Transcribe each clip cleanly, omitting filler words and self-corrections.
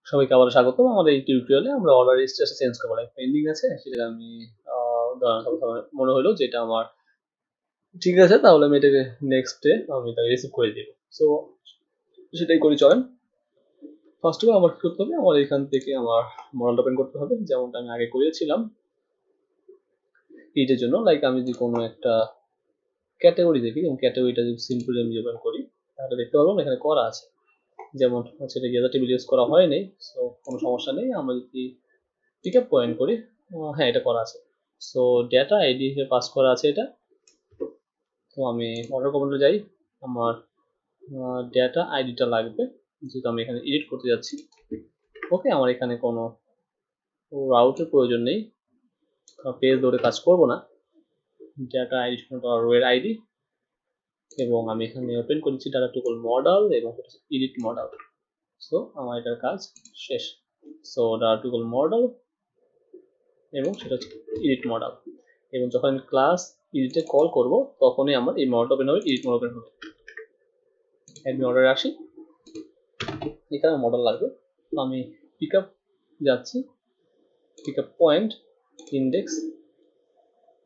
সবাইকে আবার স্বাগত। আমাদের এই টিউটোরিয়ালে আমরা অর্ডার স্ট্যাটাস চেঞ্জ করব। লাইক পেন্ডিং আছে, সেটা আমি মনে হলো যে এটা আমার ঠিক আছে, তাহলে আমি এটাকে নেক্সট ডে আমি তাকে রিসিভ করে দিব। সো সেটাই করি, চলেন। ফার্স্ট অফ অল আমার কি করতে হবে, আমার এখান থেকে আমার মডেল ওপেন করতে হবে, যেমনটা আমি আগে করেছিলাম এইটার জন্য। লাইক আমি যদি কোনো একটা ক্যাটাগরি দেখি এবং ক্যাটাগরিটা যদি সিম্পলি আমি ওপেন করি, তাহলে দেখতে পারবো এখানে করা আছে। যেমন হচ্ছে এটা গেদার টেবিল ইউজ করা হয়নি, সো কোনো সমস্যা নেই। আমরা যদি পিক আপ পয়েন্ট করি, হ্যাঁ এটা করা আছে। সো ডেটা আইডি হিসেবে পাস করা আছে এটা। তো আমি অর্ডার কমান্ডে যাই, আমার ডেটা আইডিটা লাগবে যেহেতু আমি এখানে এডিট করতে যাচ্ছি। ওকে, আমার এখানে কোনো রাউটের প্রয়োজন নেই, পেজ ধরে কাজ করব না। ডেটা আইডি রোয়ের আইডি, এবং আমি এখানে ওপেন করেছি ডাটা টুকল মডেল এবং এডিট মডেল। সো আমার এটার কাজ শেষ। সো ডাটা টুকল মডেল এবং সেটা হচ্ছে এডিট মডেল, এবং যখন আমি ক্লাস এডিটে কল করব তখনই আমার এই মডেল ওপেন হবে, এডিট মডেল ওপেন হবে। অ্যাডমিন অর্ডারে আসি, এখানে মডেল লাগবে। তো আমি পিক আপ যাচ্ছি, পিক আপ পয়েন্ট ইন্ডেক্স,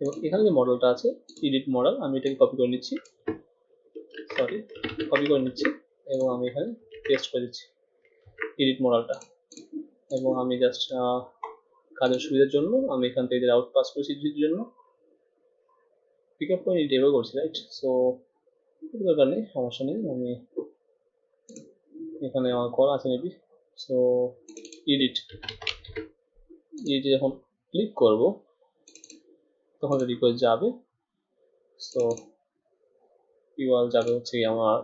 এবং এখানে যে মডেলটা আছে এডিট মডেল, আমি এটাকে কপি করে নিচ্ছি, এবং আমি এখানে পেস্ট করে দিচ্ছি এডিট মডেলটা। এবং আমি জাস্ট কাজের সুবিধার জন্য আমি এখান থেকে আউট পাস করেছি এডিটের জন্য, পিক আপ পয়েন্ট এডিট এভাবে করছি, রাইট? সো দরকার নেই, সমস্যা নেই। আমি এখানে আমার করা আছে মেবি। সো এডিট যখন ক্লিক করব তখন রিকোয়েস্ট যাবে। সো ইউআরএল যাবে হচ্ছে আমার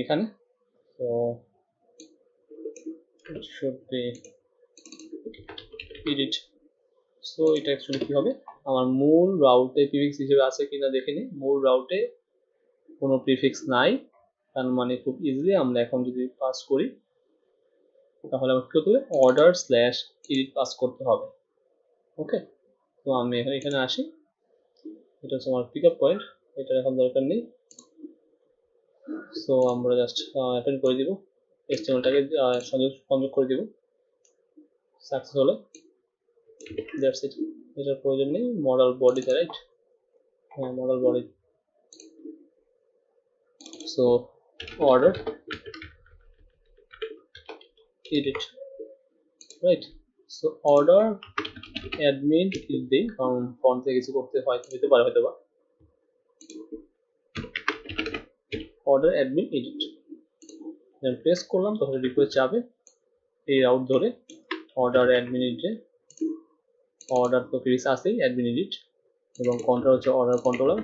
এখানে। তো it should be edit. So এটা অ্যাকচুয়ালি কি হবে, আমার মূল রাউটে প্রিফিক্স হিসেবে আছে কিনা দেখে নিই। মূল রাউটে কোনো প্রিফিক্স নাই, তার মানে খুব ইজিলি আমরা এখন যদি পাস করি তাহলে আমার কি করতে হবে, অর্ডার স্ল্যাশ এডিট পাস করতে হবে। ওকে, তো আমি এখানে আসি, এটা হচ্ছে আমার পিক আপ পয়েন্ট, এটার এখন দরকার নেই। সো আমরা জাস্ট অ্যাপেন্ড করে দিব, HTML-টাকে সংযোগ করে দিব সাকসেস হলে, দ্যাটস ইট। এটার প্রয়োজন নেই মডেল বডিতে, রাইট? হ্যাঁ, model body. So order edit, right? So order admin click দিই, কারণ ফন্ট থেকে কিছু করতে হতে পারে হয়তো বা। অর্ডার অ্যাডমিন এডিট প্রেস করলাম, তাহলে রিকোয়েস্ট যাবে এই রাউট ধরে অর্ডার অ্যাডমিন এডিটে। অর্ডার তো প্রিভিয়াস আছেই, অ্যাডমিন এডিট, এবং কন্ট্রোল হচ্ছে অর্ডার কন্ট্রোলার।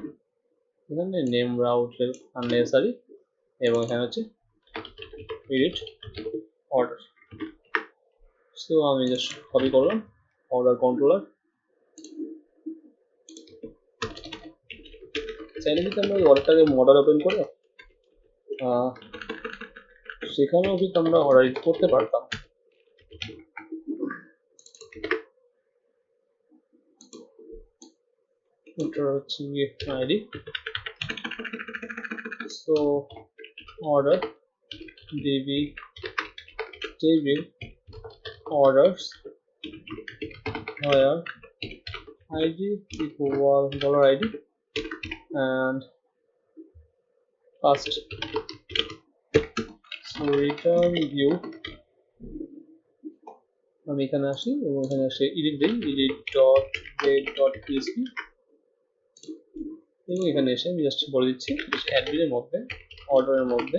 এখানে নেম রাউটের আননেসারি, এবং এখানে হচ্ছে এডিট অর্ডার। সো আমি জাস্ট কপি করলাম অর্ডার কন্ট্রোলার। চাইলে কিন্তু আমরা অর্ডারটাকে মডেল ওপেন করে সেখানেও কিন্তু আমরা অর্ডার এডিট করতে পারতাম। এটা হচ্ছে ID. So order DB table orders where id equal $id and first. So return view, আমি এখানে আসি এবং এখানে আসে এডিট দেই, edit.get.php, এবং এখানে এসে আমি জাস্ট বলে দিচ্ছি অ্যাডমিনের মধ্যে অর্ডারের মধ্যে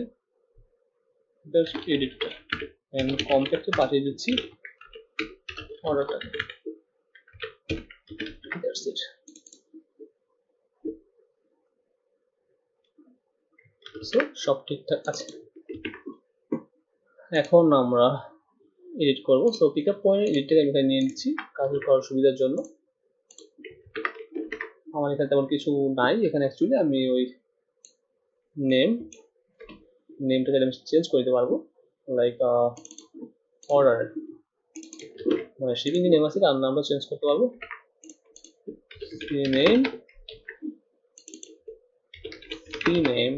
জাস্ট এডিটটা, এন্ড কমপ্লেক্টে পাঠিয়ে দিচ্ছি অর্ডারটাকে। That's it. সো সব ঠিকঠাক আছে। এখন আমরা এডিট করব। সো পিক আপ পয়েন্ট এডিটটাকে আমি এখানে নিয়ে নিচ্ছি কাজের করার সুবিধার জন্য। আমার এখানে তেমন কিছু নাই, এখানে অ্যাকচুয়ালি আমি ওই নেমটাকে আমি চেঞ্জ করে দিতে পারবো, লাইক অর্ডার মানে শিপিং নেম আছে, তার নামটা চেঞ্জ করতে পারবো, নেম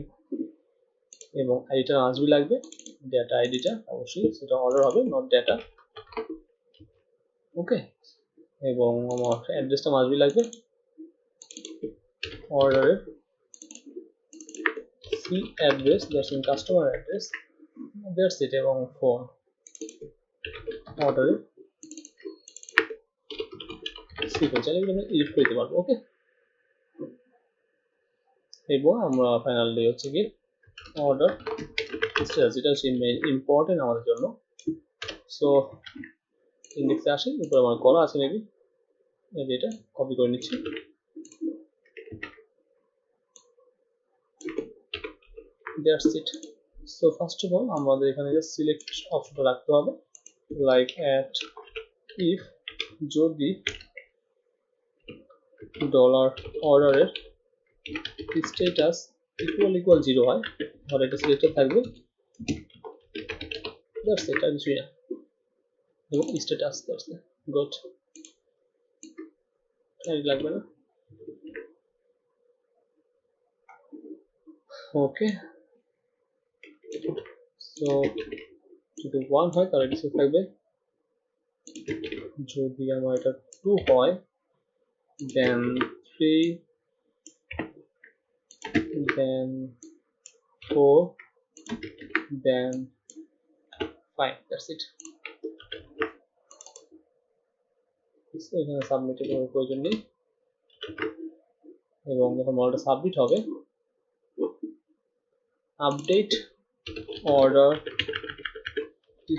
এবং আইডিটা আসবি লাগবে, ডেটা আইডিটা অবশ্যই সেটা অর্ডার হবে, নট ডেটা। ওকে, এবং আমার অ্যাড্রেসটা মাসবি লাগবে, অর্ডারের see address, that's in customer address, that's it, এবং ফোন অর্ডারের সি ফোন, চাইলে আমরা এডিট করতে পারবো। ওকে, এবং আমরা ফাইনালি হচ্ছে কি অর্ডার স্ট্যাটাস, যেটা হচ্ছে ইম্পর্টেন্ট আমাদের জন্য। সো ইন্ডেক্সে আসি, উপরে আমার করা আছে মেবি, এটা কপি করে নিচ্ছি। That's it. So first of all আমাদের এখানে যে সিলেক্ট অপশনটা রাখতে হবে, লাইক অ্যাট ইফ যদি ডলার অর্ডারের স্ট্যাটাস ইকুয়াল 0 হয় তাহলে এটা সিলেক্টেড থাকবে। দ্যাটস ইট, আর কিছুই না। এবং স্ট্যাটাস, দ্যাটস ইট, গুড, আর লাগবে না। ওকে, সো যদি 1 হয় তাহলে কিছু থাকবে, যদি আমার এটা 2 হয় then 3, then 4, then 5, that's it। এখানে সাবমিটের কোনো প্রয়োজন নেই, এবং যখন মডেলটা সাবমিট হবে আপডেট অর্ডার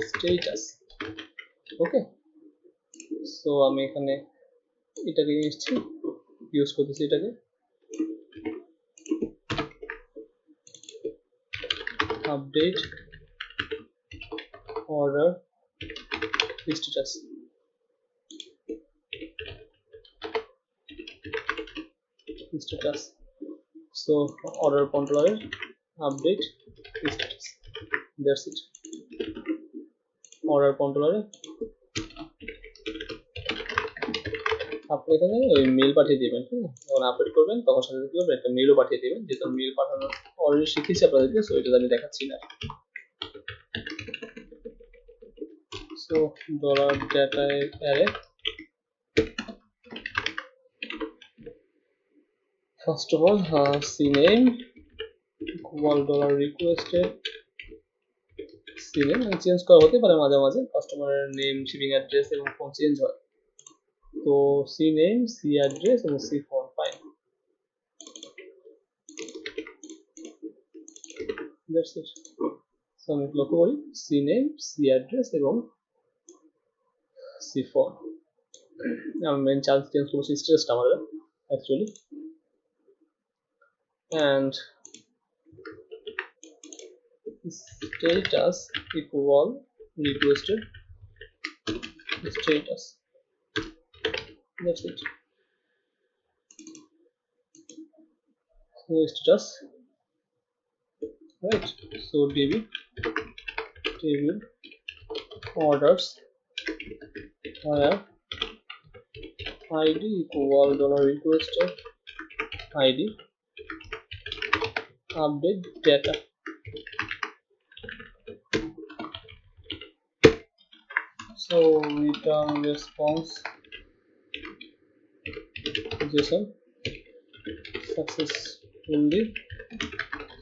স্ট্যাটাস। ওকে, সো আমি এখানে এটাকে নিচ্ছি, ইউজ করতেছি এটাকে, update order status. So order controller update status, that's it। order controller আপনি এখানে ওই মেল পাঠিয়ে দিবেন, যখন আপডেট করবেন তখন সাথে কি হবে একটা মেলও পাঠিয়ে দিবেন, যেহেতু মেল পাঠানো অলরেডি শিখেছি আপনাদেরকে, সো এটা আমি দেখাচ্ছি না। So dollar data array, first of all cname equal dollar requested, cname change করা হতে পারে মাঝে মাঝে, কাস্টমারের নেম, শিপিং অ্যাড্রেস এবং ফোন চেঞ্জ হয়, তো cname, c অ্যাড্রেস এবং c phone, fine, that's it. So আমি লক্ষ্য করি cname, c অ্যাড্রেস এবং c ফোন। আমি মেন চার্জ চেঞ্জ করছি স্ট্যাটাসটা আমাদের actually, and status equal requested status, that's it। so status, right, so table orders where id equal dollar requested id, update data, so return response JSON successfully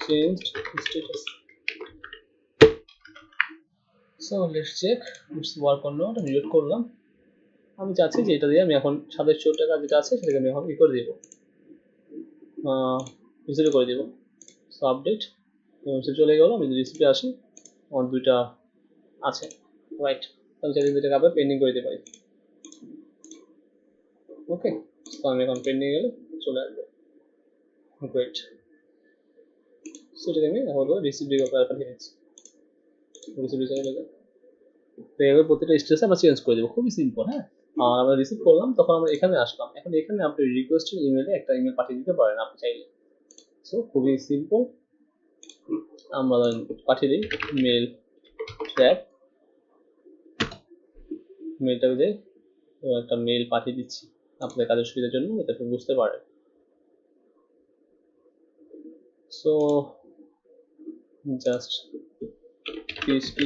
changed status। so let's check it's work or not। আমি read করলাম, আমি চাচ্ছি যে এটা দিয়ে আমি এখন 27 টাকা যেটা আছে সেটাকে আমি এখন ই করে দেবো, রিসিভ করে দেবো। সো আপডেট, রিসিভ চলে গেল। আমি যদি রিসিভে আসি আমার 2টা আছে, রাইট, তাহলে চাইলে 2টাকে আবার পেন্ডিং করে দিতে পারি। ওকে, তো আমি এখন পেন্ডিং গেলে চলে আসবে, গ্রেট। সো এটাকে আমি হলো রিসিভ করে পাঠিয়ে দিচ্ছি, রিসিভ চলে গেলে। তো এইভাবে প্রতিটা স্টেটাস আমরা চেঞ্জ করে দেবো, খুবই সিম্পল। হ্যাঁ, আর আমরা রিসিভ করলাম তখন আমরা এখানে আসলাম, এখন এখানে আপনি রিকোয়েস্টেড ইমেলে একটা ইমেল পাঠিয়ে দিতে পারেন আপনি চাইলে। সো খুবই সিম্পল, আমরা পাঠিয়ে দিই মেল ট্র্যাক, মেলটাকে দিয়ে একটা মেল পাঠিয়ে দিচ্ছি আপনাদের কাজের সুবিধার জন্য, এটা আপনি বুঝতে পারেন। So just PHP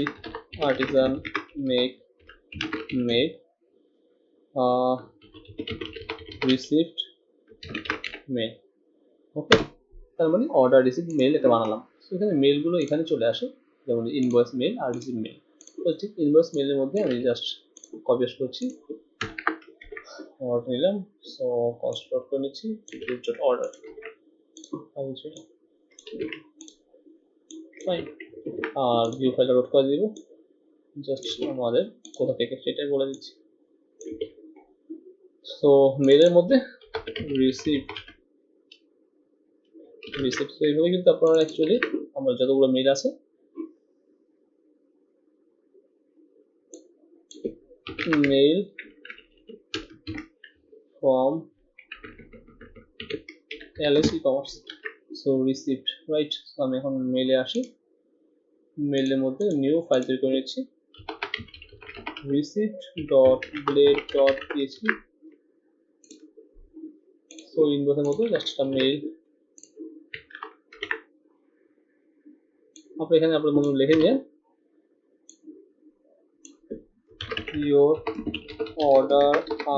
artisan make made received mail. ওকে, তার মানে অর্ডার রিসিভ মেল এটা বানালাম। তো এখানে মেলগুলো এখানে চলে আসে, যেমন ইনভয়েস মেল আর রিসিভ মেল। তো ঠিক ইনভয়েস মেলের মধ্যে আমি জাস্ট কপি পেস্ট করছি, অর্ডার নিলাম, সো কনস্ট্রাক্ট করে নিচ্ছি অর্ডার, ফাইন। আর ভিউ ফাইলটা লোড করে দিব, জাস্ট আমাদের কোথা থেকে সেটাই বলে দিচ্ছি। সো মেলের মধ্যে রিসিভড তো এইভাবে কিন্তু আপনারা অ্যাকচুয়ালি আমার যতগুলো মেল আছে mail from LS e-commerce, so received, right. আমি এখন মেলে আসি, মেলের মধ্যে নিউ ফাইল তৈরি করে নিচ্ছি, received.blade.php। সো ইনবক্সের মধ্যে জাস্ট একটা মেল, আপনি এখানে আপনার মনে লিখে নিন your order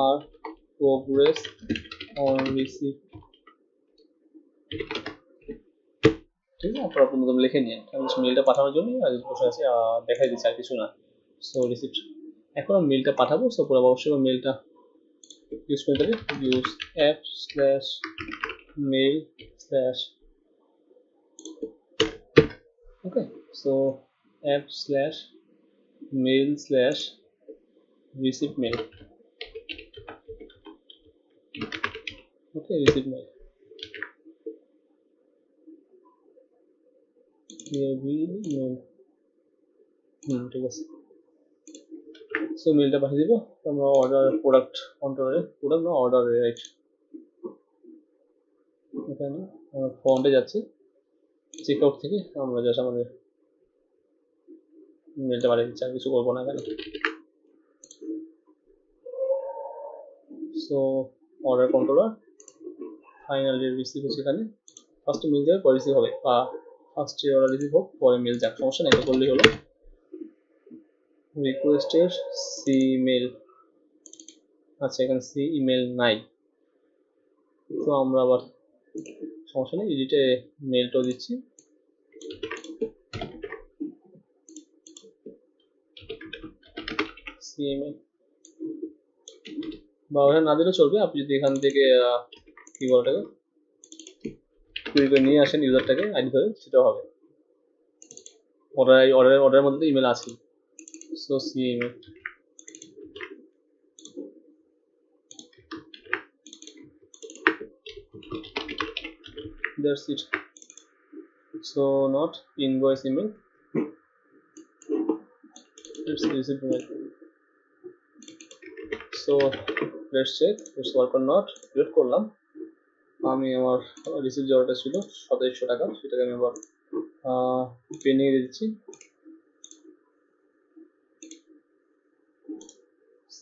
are progress on receipt, ঠিক আছে। আপনার আপনার মতো লিখে নিন, আমি মেলটা পাঠানোর জন্য আগে বসে আছি, দেখাই দিচ্ছি আর কিছু না। সো রিসিপ্ট, এখন আমি মেলটা পাঠাবো, সো পুরো অবশ্যই মেলটা ইউজ করে দেবে, use app slash mail slash, okay. So app slash mail slash receive mail, okay, receive mail, ঠিক আছে। সো মেলটা পাঠিয়ে দিব, আমরা অর্ডার প্রোডাক্ট কন্ট্রোলারে, প্রোডাক্ট না অর্ডারে, রাইট। এখানে আমরা ফ্রন্টে যাচ্ছি, চেক আউট থেকে আমরা জাস্ট আমাদের মেলটা পাঠিয়ে দিচ্ছি, আর কিছু করবো না এখানে। So order controller finally receive হচ্ছে, এখানে ফার্স্টে মেল যাবে পরে রিসিভ হবে, বা ফার্স্টে অর্ডার রিসিভ হোক পরে মেল যাক, সমস্যা নেই, এটা করলেই হলো। রিকোয়েস্টের সি মেল, আচ্ছা এখানে সি ইমেল নাই, তো আমরা আবার সমস্যা নেই, এডিটে মেলটাও দিচ্ছি, সি ইমেল, বা ওখানে না দিলেও চলবে, আপনি যদি এখান থেকে কি বলে ওটাকে তৈরি করে নিয়ে আসেন ইউজারটাকে আইডি ধরে, সেটাও হবে। অর্ডারের মধ্যে তো ইমেল আছে, so see email, that's it. So not invoice email, it's receipt email. So let's check it's work or not. Create করলাম, আমি আমার রিসিভ যাওয়াটা ছিল 2700 টাকা, সেটাকে আমি আবার পেন্ডিং দিয়ে দিচ্ছি,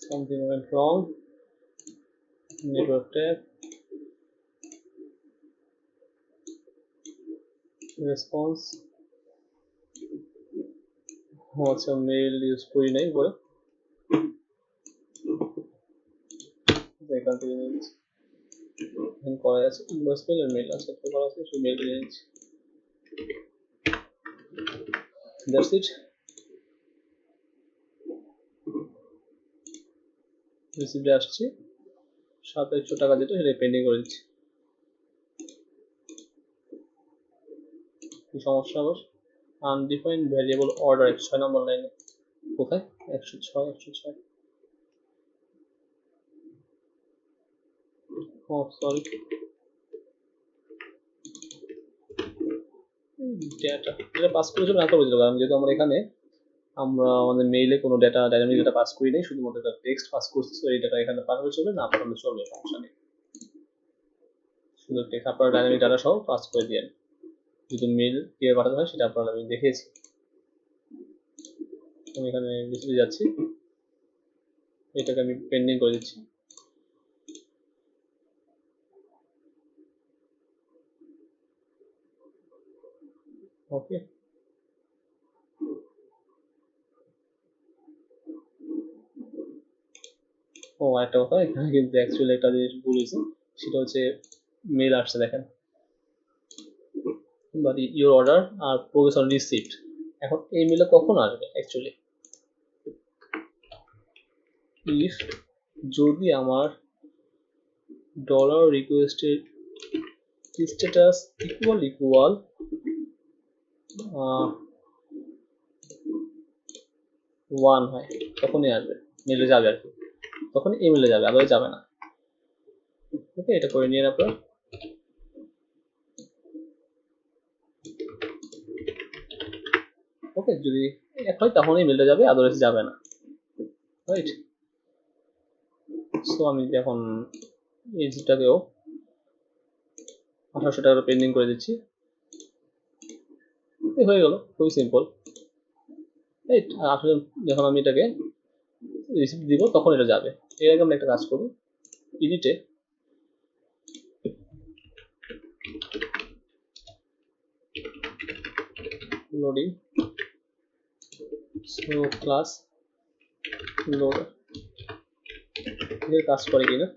something went wrong, network tab, response, আচ্ছা মেল ইউজ করি নাই বলে, এখান থেকে নিয়ে নিচ্ছি, এখানে করা আছে ইনভয়েস মেল আর মেল আছে, একটা করা আছে, সেই মেল নিয়ে নিচ্ছি, দ্যাটস ইট। রিসিভে আসছি 2700 টাকা, যেটা সেটা পেন্ডিং করে দিচ্ছি। কি সমস্যা আবার, আনডিফাইন্ড ভ্যারিয়েবল অর্ডার 6 নম্বর লাইনে, কোথায় 106, ও সরি, ডেটা এটা পাস করে যাবে না তো বুঝলো, কারণ যেহেতু আমরা এখানে আমরা আমাদের মেইলে কোনো ডেটা ডাইনামিক ডেটা পাস করি নাই, শুধুমাত্র একটা টেক্সট পাস করছি, তো এই ডেটা এখানে পাঠালে চলবে, না পাঠালে চলবে, সমস্যা নেই, শুধু টেক্সট আপনারা ডাইনামিক ডাটা সহ পাস করে দিয়েন, যদি মেল কিভাবে পাঠাতে হয় সেটা আপনারা আমি দেখিয়েছি। আমি এখানে রিসিভে যাচ্ছি, এটাকে আমি পেন্ডিং করে দিচ্ছি, ওকে। ও একটা কথা, এখানে কিন্তু অ্যাকচুয়ালি একটা জিনিস ভুল হয়েছে, সেটা হচ্ছে মেল আসছে দেখেন, but your order are progress on receipt. এখন এই মেলে কখন আসবে অ্যাকচুয়ালি, ইফ যদি আমার ডলার রিকোয়েস্টের স্ট্যাটাস ইকুয়াল ওয়ান হয়, তখনই আসবে, মেলে যাবে আর কি, তখন ইমেলে যাবে, আবার যাবে না। ওকে, এটা করে নিয়ে আপনার। ওকে, যদি এক হয় তখন ইমেলটা যাবে, আদারওয়াইজ যাবে না, রাইট। সো আমি এখন এইটাকেও 1800 টাকা পেন্ডিং করে দিচ্ছি, হয়ে গেল, খুবই সিম্পল, রাইট। আর আসলে যখন আমি এটাকে রিসিপ্ট দিব তখন এটা যাবে। এর আগে আমরা একটা কাজ করি, এডিটে লোডিং, সো ক্লাস লোডার, এর কাজ করে কিনা,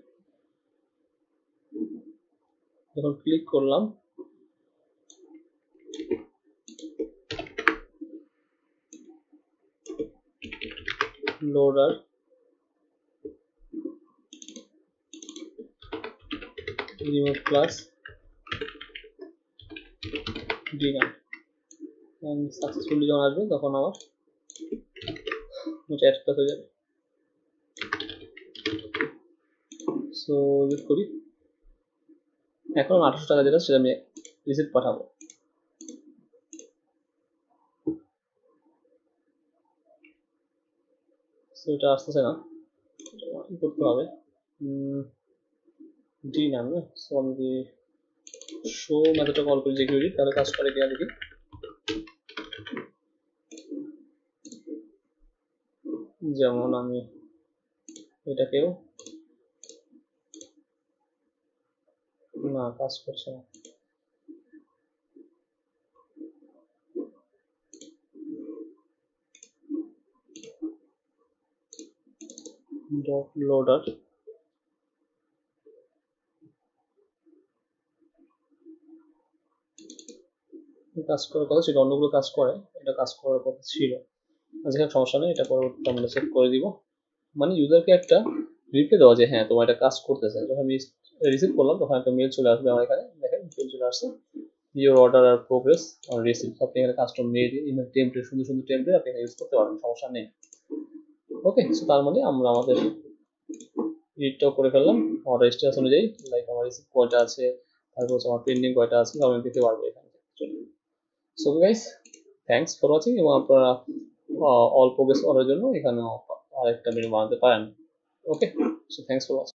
যখন ক্লিক করলাম loader remove class deny and successfully যখন আসবে তখন আমার এটা অ্যাড হয়ে যাবে। সো ইউজ করি, এখন 1800 টাকা যেটা সেটা আমি রিসিপ্ট পাঠাবো। সো এটা আসতেছে না, কি করতে হবে, ডি নাম না, সো আমি যদি শো মেথডটা কল করি সিকিউরিটি, তাহলে কাজ করে কিনা দেখি। যেমন আমি এটাকেও, না কাজ করছে না, ডট লোডার কাজ করার কথা ছিল, অন্যগুলো কাজ করে, এটা কাজ করার কথা ছিল, আজকে সমস্যা নেই, এটা পরবর্তীতে আমরা চেক করে দিব। মানে ইউজারকে একটা রিপ্লাই দেওয়া যে হ্যাঁ তোমার এটা কাজ করতেছে, যখন আমি রিসিভ করলাম তখন একটা মেল চলে আসবে আমার এখানে, দেখেন মেল চলে আসছে, your order are progress on receive. আপনি এখানে কাস্টম মেল ইমেল টেমপ্লেট, সুন্দর সুন্দর টেমপ্লেট আপনি ইউজ করতে পারবেন, সমস্যা নেই। ওকে, সো তার মানে আমরা আমাদের রিডটাও করে ফেললাম আমার স্ট্যাটাস অনুযায়ী, লাইক আমার রিসিভ কয়টা আছে, তারপর হচ্ছে আমার পেন্ডিং কয়টা আছে, আমি দেখতে পারবো এখানে। So guys, thanks for watching, এবং আপনারা অল প্রোগ্রেস করার জন্য এখানে আরেকটা মেনু বানাতে পারেন। ওকে, সো থ্যাংকস ফর ওয়াচিং।